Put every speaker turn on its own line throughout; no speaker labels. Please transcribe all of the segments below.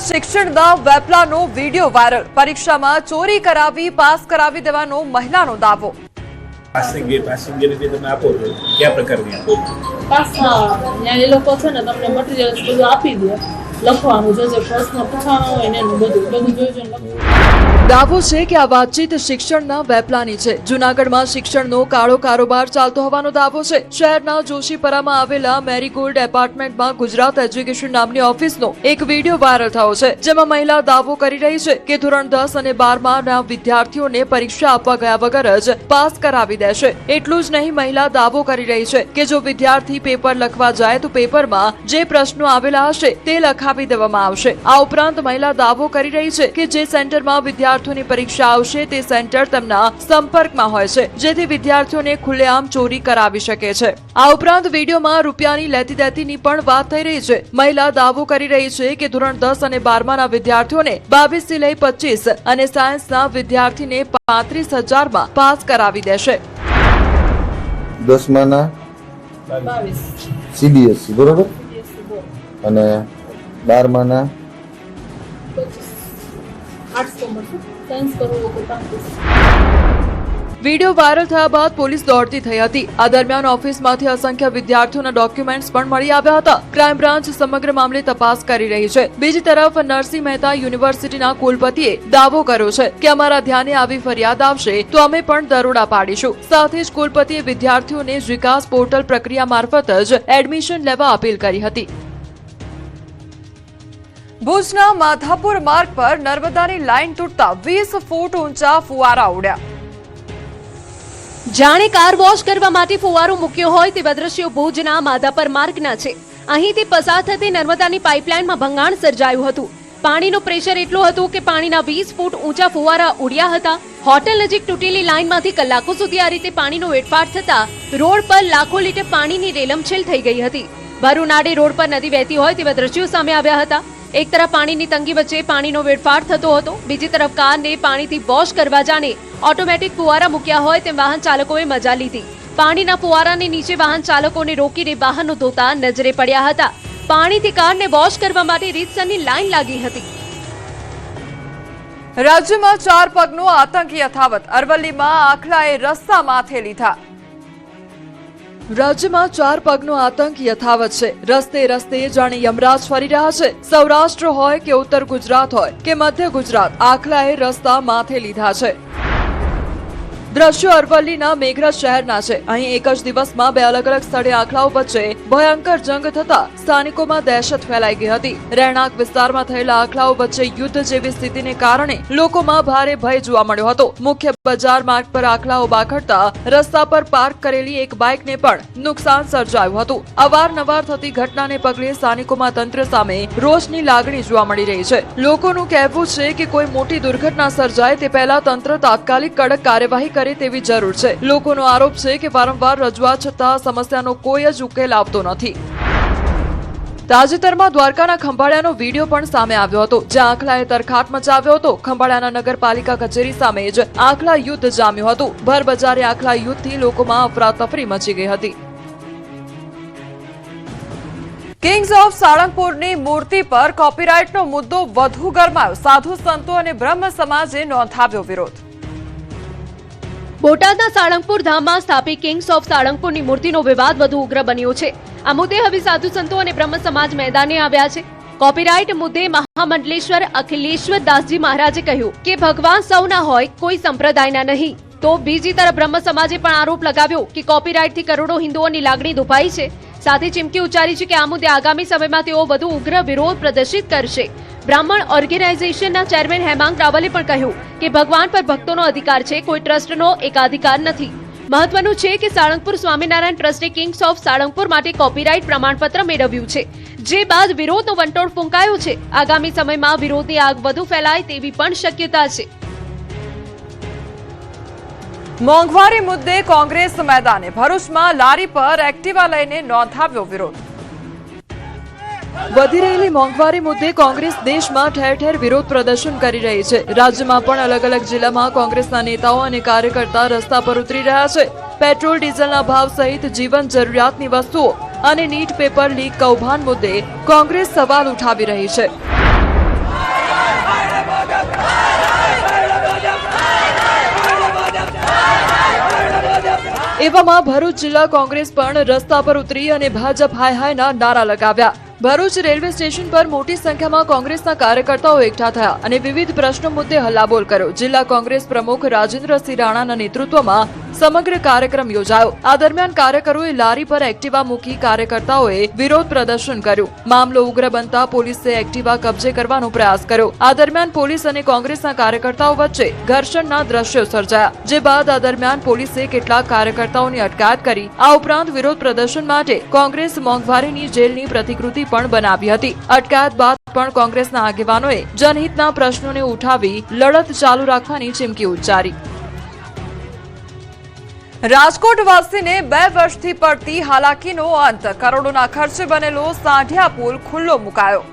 શિક્ષણના વેપલાનો video viral. પરીક્ષામાં ચોરી કરાવી પાસ કરાવી દેવાનો મહિલાનો દાવો.
પાસિંગ જે તમે આપો છો કયા પ્રકારની આપો છો?
પાસ ત્યાં એ લોકો છે ને તમને મટીરિયલ્સ બધું આપી દે, લખવાનું જે પ્રશ્ન પૂછવાનો હોય ને એનું બધું જોઈને લખવાનું.
દાવો છે કે આ વાતચીત શિક્ષણના વેપલાની છે. જૂનાગઢમાં શિક્ષણનો કાળો કારોબાર ચાલતો હોવાનો દાવો છે. શહેરના જોશીપરામાં આવેલા મેરીગોલ્ડ એપાર્ટમેન્ટમાં ગુજરાત એજ્યુકેશન નામની ઓફિસનો એક વિડીયો વાયરલ થયો છે, જેમાં મહિલા દાવો કરી રહી છે કે ધોરણ 10 અને 12ના વિદ્યાર્થીઓને પરીક્ષા આપવા ગયા વગર જ પાસ કરાવી દેશે. એટલું જ નહીં, મહિલા દાવો કરી રહી છે કે જો વિદ્યાર્થી પેપર લખવા જાય તો પેપરમાં જે પ્રશ્નો આવેલા હશે તે લખાવી દેવામાં આવશે. આ ઉપરાંત મહિલા દાવો કરી રહી છે કે જે સેન્ટરમાં વિદ્યાર્થીઓની પરીક્ષા આવશે તે સેન્ટર તેમના સંપર્કમાં હોય છે, જેથી વિદ્યાર્થીઓને ખુલ્લેઆમ ચોરી કરાવી શકે છે. આ ઉપરાંત વિડીયોમાં રૂપિયાની લેતી દેતીની પણ વાત થઈ રહી છે. મહિલા દાવો કરી રહી છે કે ધોરણ 10 અને 12ના વિદ્યાર્થીઓને 22 થી લઈ 25 અને સાયન્સના વિદ્યાર્થીને 35,000માં પાસ કરાવી દેશે.
10માના
22
CBSE બરોબર અને 12માના
25 આર્ટ્સ કોમર્સ સાયન્સ કરવું હોય તો 35.
વિડીયો વાયરલ થયા બાદ પોલીસ દોડતી થઈ હતી. આ દરમિયાન ઓફિસમાંથી અસંખ્ય વિદ્યાર્થીઓના ડોક્યુમેન્ટ્સ પણ મળી આવ્યા હતા. ક્રાઇમ બ્રાન્ચ સમગ્ર મામલે તપાસ કરી રહી છે. બીજી તરફ નરસિંહ મહેતા યુનિવર્સિટીના કુલપતિએ દાવો કર્યો છે કે અમારા ધ્યાને આવી ફરિયાદ આવશે તો અમે પણ દરોડા પાડીશું. સાથે જ કુલપતિએ વિદ્યાર્થીઓને વિકાસ પોર્ટલ પ્રક્રિયા મારફત જ એડમિશન લેવા અપીલ કરી હતી. ભુજના માધાપુર માર્ગ પર નર્મદાની લાઇન તૂટતા 20 ફૂટ ઊંચા ફુવારા ઉડ્યા.
જાણે કાર વોશ કરવા માટે ફુવારો મૂક્યો હોય તેવા દ્રશ્યો ભુજના માધાપર માર્ગના છે. અહીંથી પસાર થતી નર્મદાની પાઇપલાઇનમાં ભંગાણ સર્જાયું હતું. પાણીનું પ્રેશર એટલું હતું કે પાણીના 20 ફૂટ ઊંચા ફુવારા ઉડ્યા હતા. હોટલ નજીક તૂટેલી લાઇનમાંથી કલાકો સુધી આ રીતે પાણીનો વેડફાટ થતા રોડ પર લાખો લીટર પાણીની રેલમછેલ થઈ ગઈ હતી. ભરૂનાડી રોડ પર નદી વહેતી હોય તેવા દ્રશ્યો સામે આવ્યા હતા. એક તરફ પાણીની તંગી વચ્ચે પાણીનો વેડફાટ થતો હતો, બીજી તરફ કારને પાણીથી વોશ કરવા જાણે ઓટોમેટિક ફુવારા મૂક્યા હોય તેમ વાહન ચાલકોએ મજા લીધી. પાણીના ફુવારાની નીચે વાહન ચાલકોને રોકીને વાહનો ધોતા નજરે પડ્યા હતા. પાણીથી કારને વોશ કરવા માટે રીતસરની લાઈન લાગી હતી.
રાજ્યમાં 4 પગનો આતંક યથાવત. અરવલ્લીમાં આખલાએ રસ્તા માથે લીધા. રાજ્યમાં 4 પગનો આતંક યથાવત છે. રસ્તે રસ્તે જાણે યમરાજ ફરી રહ્યા છે. સૌરાષ્ટ્ર હોય કે ઉત્તર ગુજરાત હોય કે મધ્ય ગુજરાત, આખલાએ રસ્તા માથે લીધા છે. દ્રશ્યો અરવલ્લીના મેઘરજ શહેરના છે. અહીં એક જ દિવસમાં 2 અલગ અલગ સ્થળે આખલાઓ વચ્ચે ભયંકર જંગ થતા સ્થાનિકોમાં દહેશત ફેલાઈ ગઈ હતી. રહેણાંક વિસ્તારમાં થયેલા આખલાઓ વચ્ચે યુદ્ધ જેવી સ્થિતિને કારણે લોકોમાં ભારે ભય જોવા મળ્યો હતો. મુખ્ય બજાર માર્ગ પર આખલાઓ બાખડતા રસ્તા પર પાર્ક કરેલી એક બાઇકને પણ નુકસાન સર્જાયું હતું. અવારનવાર થતી ઘટનાને પગલે સ્થાનિકોમાં તંત્ર સામે રોષની લાગણી જોવા મળી રહી છે. લોકોનું કહેવું છે કે કોઈ મોટી દુર્ઘટના સર્જાય તે પહેલા તંત્ર તાત્કાલિક કડક કાર્યવાહી કરે તેવી જરૂર છે. લોકોનો આરોપ છે કે વારંવાર રજૂઆત છતાં સમસ્યાનો કોઈ જ ઉકેલ આવતો નથી. તાજેતરમાં દ્વારકાના ખંભાળિયાનો વિડીયો પણ સામે આવ્યો હતો, જ્યાં આખલાએ તરખાટ મચાવ્યો હતો. ખંભાળિયાના નગરપાલિકા કચેરી સામે જ આખલા યુદ્ધ જામ્યું હતું. ભર બજારે આખલા યુદ્ધથી લોકોમાં અફરાતફરી મચી ગઈ હતી. કિંગ્સ ઓફ સાળંગપુરની મૂર્તિ પર કોપીરાઇટનો મુદ્દો વધુ ગરમાયો. સાધુ સંતો અને બ્રહ્મ સમાજે નોંધાવ્યો વિરોધ.
બોટાદના સાળંગપુર ધામમાં સ્થાપિત કિંગ્સ ઓફ સાળંગપુરની મૂર્તિનો વિવાદ વધુ ઉગ્ર બન્યો છે. આ મુદ્દે હવે સાધુ સંતો અને બ્રહ્મ સમાજ મેદાને આવ્યા છે. કોપીરાઇટ મુદ્દે મહામંડલેશ્વર અખિલેશ્વર દાસજી મહારાજે કહ્યું કે ભગવાન સૌના હોય, કોઈ સંપ્રદાયના નહીં. તો બીજી તરફ બ્રહ્મ સમાજે પણ આરોપ લગાવ્યો કે કોપીરાઇટથી કરોડો હિન્દુઓની લાગણી દુભાઈ છે. સાથે ચીમકી ઉચ્ચારી છે કે આ મુદ્દે આગામી સમયમાં તેઓ વધુ ઉગ્ર વિરોધ પ્રદર્શિત કરશે. બ્રાહ્મણ ઓર્ગેનાઇઝેશનના ચેરમેન હેમાંગ રાવલે પણ કહ્યું કે ભગવાન પર ભક્તોનો અધિકાર છે, કોઈ ટ્રસ્ટનો એકાધિકાર નથી. મહત્વનું છે કે સાળંગપુર સ્વામિનારાયણ ટ્રસ્ટે કિંગ્સ ઓફ સાળંગપુર માટે કોપીરાઇટ પ્રમાણપત્ર મેળવ્યું છે, જે બાદ વિરોધનો વંટોળ ફૂંકાયો છે. આગામી સમયમાં વિરોધની આગ વધુ ફેલાય તેવી પણ શક્યતા છે.
મોંઘવારી મુદ્દે કોંગ્રેસ મેદાને. ભરૂચમાં લારી પર એક્ટિવા લઈને નોંધાવ્યો વિરોધ. વધી રહેલી મોંઘવારી મુદ્દે કોંગ્રેસ દેશમાં ઠેર ઠેર વિરોધ પ્રદર્શન કરી રહી છે. રાજ્યમાં પણ અલગ અલગ જિલ્લામાં કોંગ્રેસના નેતાઓ અને કાર્યકર્તા રસ્તા પર ઉતરી રહ્યા છે. પેટ્રોલ ડીઝલના ભાવ સહિત જીવન જરૂરિયાતની વસ્તુઓ અને નીટ પેપર લીક કૌભાંડ મુદ્દે કોંગ્રેસ સવાલ ઉઠાવી રહી છે. એવામાં ભરૂચ જિલ્લા કોંગ્રેસ પણ રસ્તા પર ઉતરી અને ભાજપ હાય હાયના નારા લગાવ્યા. ભરૂચ રેલવે સ્ટેશન પર મોટી સંખ્યામાં કોંગ્રેસના કાર્યકર્તાઓ એકઠા થયા અને વિવિધ પ્રશ્નો મુદ્દે હલ્લાબોલ કર્યો. જિલ્લા કોંગ્રેસ પ્રમુખ રાજેન્દ્રસિંહ રાણાના નેતૃત્વમાં સમગ્ર કાર્યક્રમ યોજાયો. આ દરમિયાન કાર્યકરોએ લારી પર એક્ટિવા મૂકી કાર્યકર્તાઓએ વિરોધ પ્રદર્શન કર્યું. મામલો ઉગ્ર બનતા પોલીસે એક્ટિવા કબજે કરવાનો પ્રયાસ કર્યો. આ દરમિયાન પોલીસ અને કોંગ્રેસના કાર્યકર્તાઓ વચ્ચે ઘર્ષણના દ્રશ્યો સર્જાયા. જે બાદ આ દરમિયાન પોલીસે કેટલાક કાર્યકર્તાઓની અટકાયત કરી. આ ઉપરાંત વિરોધ પ્રદર્શન માટે કોંગ્રેસ મોંઘવારીની જેલની પ્રતિકૃતિ પણ બનાવી હતી. અટકાયત બાદ પણ કોંગ્રેસના આગેવાનોએ જનહિતના પ્રશ્નોને ઉઠાવી લડત ચાલુ રાખવાની ચીમકી ઉચ્ચારી. રાજકોટવાસીને 2 વર્ષથી પડતી હાલાકીનો અંત. કરોડોના ખર્ચે બનેલો સાંઢિયા પુલ ખુલ્લો મુકાયો.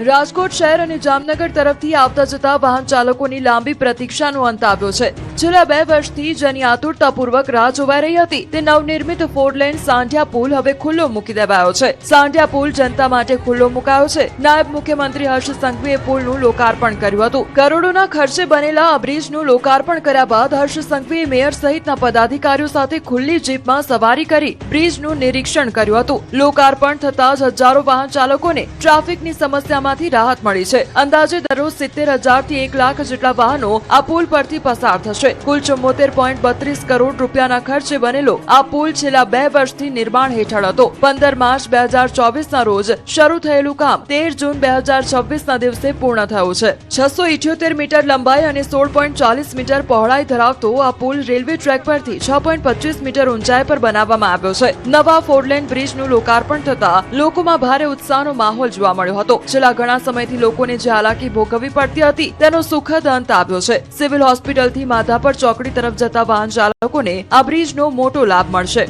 રાજકોટ શહેર અને જામનગર તરફથી આવતા જતા વાહન ચાલકોની લાંબી પ્રતીક્ષાનો અંત આવ્યો છે. છેલ્લા 2 વર્ષથી જેની આતુરતાપૂર્વક રાહ જોવાઈ રહી હતી તે નવનિર્મિત 4 લેન સાંઢિયા પુલ હવે ખુલ્લો મૂકી દેવાયો છે. સાંઢિયા પુલ જનતા માટે ખુલ્લો મુકાયો છે. નાયબ મુખ્યમંત્રી હર્ષ સંઘવીએ પુલનું લોકાર્પણ કર્યું હતું. કરોડોના ખર્ચે બનેલા આ બ્રિજનું લોકાર્પણ કર્યા બાદ હર્ષ સંઘવીએ મેયર સહિતના પદાધિકારીઓ સાથે ખુલ્લી જીપમાં સવારી કરી બ્રિજનું નિરીક્ષણ કર્યું હતું. લોકાર્પણ થતાં જ હજારો વાહન ચાલકોને ટ્રાફિકની સમસ્યામાંથી રાહત મળી છે. અંદાજે દરરોજ 70,000 થી 1 લાખ જેટલા વાહનો આ પુલ પરથી પસાર થશે. કુલ 74.32 કરોડ રૂપિયાના ખર્ચે બનેલો આ પુલ છેલ્લા 2 વર્ષથી નિર્માણ હેઠળ હતો. 15 માર્ચ 2024ના રોજ શરૂ થયેલું કામ 13 જૂન 2026ના દિવસે પૂર્ણ થયું છે. 678 મીટર લંબાઈ અને 16.40 મીટર પહોળાઈ ધરાવતો આ પુલ રેલવે ટ્રેક પરથી 6.25 મીટર ઊંચાઈ પર બનાવવામાં આવ્યો છે. નવા 4 લેન બ્રિજનું લોકાર્પણ થતા લોકોમાં ભારે ઉત્સાહનો માહોલ જોવા મળ્યો હતો. છેલ્લા ઘણા સમયથી લોકોને જે હાલાકી ભોગવવી પડતી હતી તેનો સુખદ અંત આવ્યો છે. સિવિલ હોસ્પિટલથી માધાપર ચોકડી તરફ જતા વાહન ચાલકોને આ બ્રિજનો મોટો લાભ મળશે.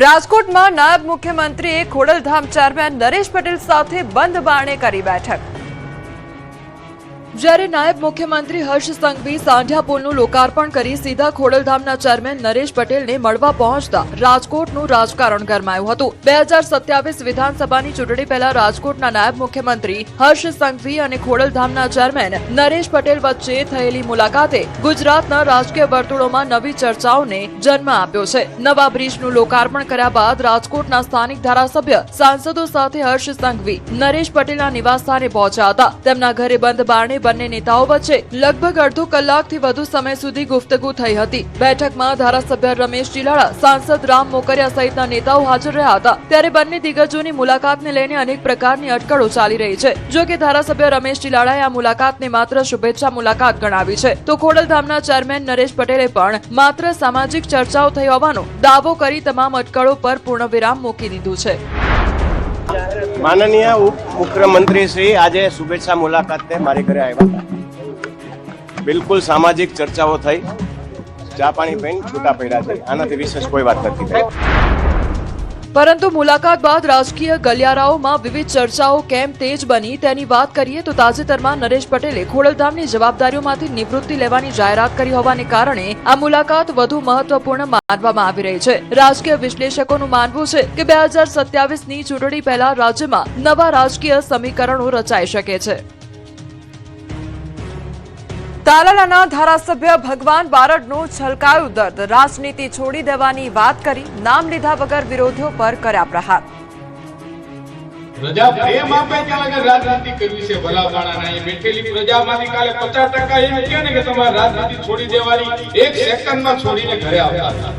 રાજકોટમાં નાયબ મુખ્યમંત્રીએ ખોડલધામ ચેરમેન નરેશ પટેલ સાથે બંધ બારણે કરી બેઠક. જ્યારે નાયબ મુખ્યમંત્રી હર્ષ સંઘવી સાંઢિયા પુલનું લોકાર્પણ કરી સીધા ખોડલધામના ચેરમેન નરેશ પટેલને મળવા પહોંચતા રાજકોટનું રાજકારણ ગરમાયું હતું. 2027 વિધાનસભાની ચૂંટણી પહેલા રાજકોટના નાયબ મુખ્યમંત્રી હર્ષ સંઘવી અને ખોડલધામના ચેરમેન નરેશ પટેલ વચ્ચે થયેલી મુલાકાતે ગુજરાતના રાજકીય વર્તુળોમાં નવી ચર્ચાઓને જન્મ આપ્યો છે. નવા બ્રિજનું લોકાર્પણ કર્યા બાદ રાજકોટના સ્થાનિક ધારાસભ્ય સાંસદો સાથે હર્ષ સંઘવી નરેશ પટેલના નિવાસસ્થાને પહોંચ્યા હતા. તેમના ઘરે બંધ બારણે બંને નેતાઓ વચ્ચે લગભગ અડધો કલાકથી વધુ સમય સુધી ગુફ્તગુ થઈ હતી. બેઠકમાં ધારાસભ્ય રમેશ ચિલાડા, સાંસદ રામ મોકરિયા સહિતના નેતાઓ હાજર રહ્યા હતા. ત્યારે બંને દિગ્ગજોની મુલાકાતને લઈને અનેક પ્રકારની અટકળો ચાલી રહી છે. જો કે ધારાસભ્ય રમેશ ચિલાડાએ આ મુલાકાતને માત્ર શુભેચ્છા મુલાકાત ગણાવી છે, તો ખોડલધામના ચેરમેન નરેશ પટેલે પણ માત્ર સામાજિક ચર્ચાઓ થઈ હોવાનો દાવો કરી તમામ અટકળો પર પૂર્ણવિરામ મૂકી દીધું છે.
માનનીય મુખ્યમંત્રી શ્રી આજે શુભેચ્છા મુલાકાતે મારી ઘરે આવ્યા. બિલકુલ સામાજિક ચર્ચાઓ થઈ, ચા પાણી પીને છૂટા પડ્યા છે. આનાથી વિશેષ કોઈ વાત નથી થઈ.
પરંતુ મુલાકાત બાદ રાજકીય ગલિયારાઓમાં વિવિધ ચર્ચાઓ કેમ તેજ બની તેની વાત કરીએ તો તાજેતરમાં નરેશ પટેલે ખોડલધામની જવાબદારીઓમાંથી નિવૃત્તિ લેવાની જાહેરાત કરી હોવાને કારણે આ મુલાકાત વધુ મહત્વપૂર્ણ માનવામાં આવી રહી છે. રાજકીય વિશ્લેષકોનું માનવું છે કે 2027ની ચૂંટણી પહેલા રાજ્યમાં નવા રાજકીય સમીકરણો રચાઈ શકે છે. તાલાલાના ધારાસભ્ય ભગવાન બારડનું છલકાયું દર્દ. રાજનીતિ છોડી દેવાની વાત કરી નામ લીધા વગર વિરોધીઓ પર કર્યા પ્રહાર.
પ્રજા પ્રેમ આપે ત્યાં લગર રાજનીતિ કરવી છે. ભલા માણાના એ બેઠેલી પ્રજામાંથી કાલે 50% એમ કહે ને કે તમારે રાજનીતિ છોડી દેવાની, 1 સેકન્ડમાં છોડીને ઘરે આવતા હતા.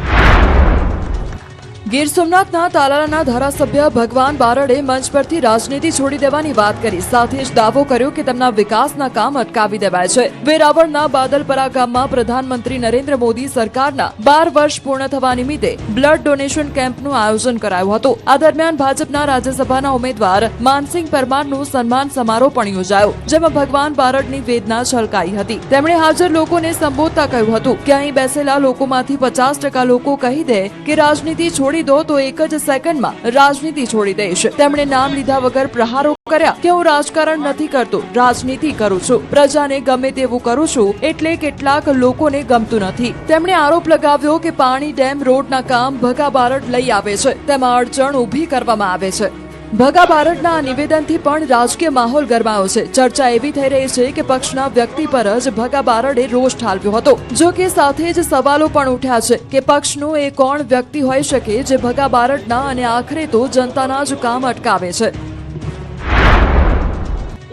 ગીર સોમનાથના તાલાલાના ધારાસભ્ય ભગવાન બારડે મંચ પરથી રાજનીતિ છોડી દેવાની વાત કરી. સાથે જ દાવો કર્યો કે તેમના વિકાસના કામ અટકાવી દેવાય છે. વેરાવળના બાદલપરા ગામમાં પ્રધાનમંત્રી નરેન્દ્ર મોદી સરકારના 12 વર્ષ પૂર્ણ થવા નિમિત્તે બ્લડ ડોનેશન કેમ્પનું આયોજન કરાયું હતું. આ દરમિયાન ભાજપના રાજ્યસભાના ઉમેદવાર માનસિંહ પરમારનું સન્માન સમારોહ પણ યોજાયો, જેમાં ભગવાન બારડની વેદના છલકાઈ હતી. તેમણે હાજર લોકોને સંબોધતા કહ્યું હતું કે અહીં બેસેલા લોકોમાંથી 50% લોકો કહી દે કે રાજનીતિ છોડી દો તો એક જ સેકન્ડમાં રાજનીતિ છોડી દઈશ. તેમણે નામ લીધા વગર પ્રહારો કર્યા કે હું રાજકારણ નથી કરતો, રાજનીતિ કરું છું. પ્રજાને ગમે તેવું કરું છું એટલે કેટલાક લોકોને ગમતું નથી. તેમણે આરોપ લગાવ્યો કે પાણી, ડેમ, રોડના કામ ભગા બારડ લઈ આવે છે, તેમાં અડચણ ઊભી કરવામાં આવે છે. ભગા બારડના આ નિવેદનથી પણ રાજકીય માહોલ ગરમાયો છે. ચર્ચા એવી થઈ રહી છે કે પક્ષના વ્યક્તિ પર જ ભગા બારડે રોષ ઠાલવ્યો હતો. જો કે સાથે જ સવાલો પણ ઉઠ્યા છે કે પક્ષનો એ કોણ વ્યક્તિ હોઈ શકે જે ભગા બારડના અને આખરે તો જનતાના જ કામ અટકાવે છે.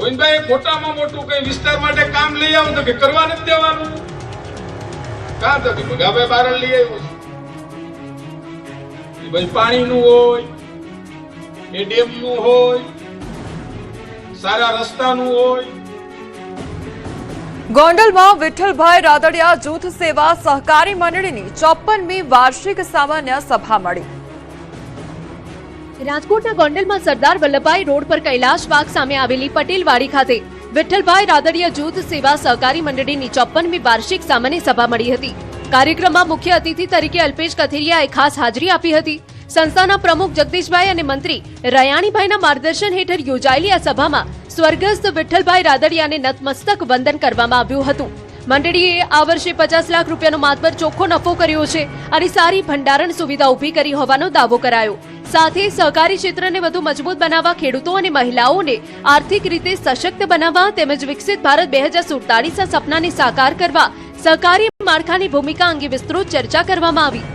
ગોવિંદભાઈ મોટામાં મોટું કઈ વિસ્તાર માટે કામ લઈ આવું તો કે કરવા નથી દેવાનું. કાં તો કે ભગાભાઈ બારડ લઈ આવ્યો છે. ભાઈ પાણીનું હોય, એ ડેમનું હોય, સારા રસ્તાનું હોય.
ગોંડલમાં વિઠ્ઠલભાઈ રાદડિયા જૂથ સેવા સહકારી મંડળીની 54મી વાર્ષિક સામાન્ય સભા મળી.
રાજકોટના ગોંડલમાં સરદાર વલ્લભભાઈ રોડ પર કૈલાશ બાગ સામે આવેલી પટેલવાડી ખાતે વિઠ્ઠલભાઈ રાદડિયા જૂથ સેવા સહકારી મંડળીની 54મી વાર્ષિક સામાન્ય સભા મળી હતી. કાર્યક્રમમાં મુખ્ય અતિથિ તરીકે અલ્પેશ કથિરિયાએ ખાસ હાજરી આપી હતી. સંસ્થાના પ્રમુખ જગદીશભાઈ અને મંત્રી રયાણીભાઈના માર્ગદર્શન હેઠળ યોજાયેલી આ સભામાં સ્વર્ગસ્થ વિઠ્ઠલભાઈ રાદડિયાને નતમસ્તક વંદન કરવામાં આવ્યું હતું. મંડળીએ આ વર્ષે 50 લાખ રૂપિયાનો માતબર ચોખ્ખો નફો કર્યો છે અને સારી ભંડારણ સુવિધા ઊભી કરી હોવાનો દાવો કરાયો. સાથે સહકારી ક્ષેત્રને વધુ મજબૂત બનાવવા, ખેડૂતો અને મહિલાઓને આર્થિક રીતે સશક્ત બનાવવા તેમજ વિકસિત ભારત 2047ના સપનાને સાકાર કરવા સહકારી માળખાની ભૂમિકા અંગે વિસ્તૃત ચર્ચા કરવામાં આવી.